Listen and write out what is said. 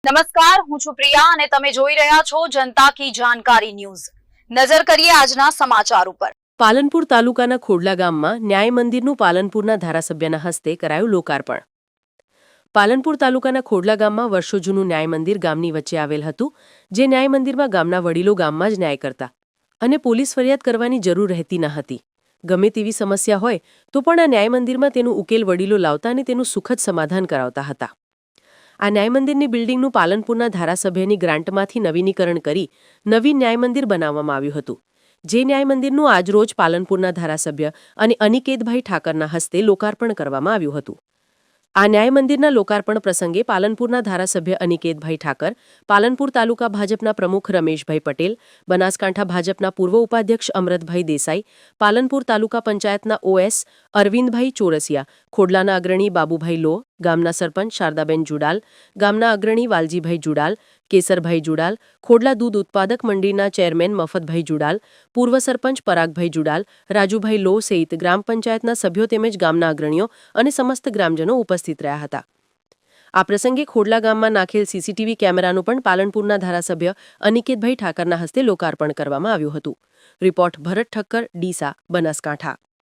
નમસ્કાર, હું છું પ્રિયા અને તમે જોઈ રહ્યા છો જનતા કી જાણકારી ન્યૂઝ। નજર કરીએ આજના સમાચાર ઉપર। પાલનપુર તાલુકાના ખોડલા ગામમાં ન્યાય મંદિરનું પાલનપુરના ધારાસભ્યના હસ્તે કરાયું લોકાર્પણ। પાલનપુર તાલુકાના ખોડલા ગામમાં વર્ષો જૂનું ન્યાય મંદિર ગામની વચ્ચે આવેલ હતું, જે ન્યાય મંદિરમાં ગામના વડીલો ગામમાં જ ન્યાય કરતા અને પોલીસ ફરિયાદ કરવાની જરૂર રહેતી ન હતી। ગમે તેવી સમસ્યા હોય તો પણ આ ન્યાય મંદિરમાં તેનું ઉકેલ વડીલો લાવતા અને તેનું સુખદ સમાધાન કરાવતા હતા। આ ન્યાય મંદિરની બિલ્ડિંગનું પાલનપુરના ધારાસભ્યની ગ્રાન્ટમાંથી નવીનીકરણ કરી નવીન ન્યાય મંદિર બનાવવામાં આવ્યું હતું, જે ન્યાય મંદિરનું આજરોજ પાલનપુરના ધારાસભ્ય અને અનિકેતભાઈ ઠાકરના હસ્તે લોકાર્પણ કરવામાં આવ્યું હતું। આ ન્યાય મંદિરના લોકાર્પણ પ્રસંગે પાલનપુરના ધારાસભ્ય અનિકેતભાઈ ઠાકર, પાલનપુર તાલુકા ભાજપના પ્રમુખ રમેશભાઈ પટેલ, બનાસકાંઠા ભાજપના પૂર્વ ઉપાધ્યક્ષ અમૃતભાઈ દેસાઈ, પાલનપુર તાલુકા પંચાયતના OS અરવિંદભાઈ ચોરસિયા, ખોડલાના અગ્રણી બાબુભાઈ લો, ગામના સરપંચ શારદાબેન જુડાલ, ગામના અગ્રણી વાલજીભાઈ જુડાલ, કેસરભાઈ જુડાલ, ખોડલા દૂધ ઉત્પાદક મંડળીના ચેરમેન મફતભાઈ જુડાલ, પૂર્વ સરપંચ પરાગભાઈ જુડાલ, રાજુભાઈ લો સહિત ગ્રામ પંચાયતના સભ્યો તેમજ ગામના અગ્રણીઓ અને સમસ્ત ગ્રામજનો ઉપસ્થિત રહ્યા હતા। આ પ્રસંગે ખોડલા ગામમાં નાખેલ CCTV કેમેરાનું પણ પાલનપુરના ધારાસભ્ય અનિકેતભાઈ ઠાકરના હસ્તે લોકાર્પણ કરવામાં આવ્યું હતું। રિપોર્ટ ભરત ઠક્કર, ડીસા, બનાસકાંઠા।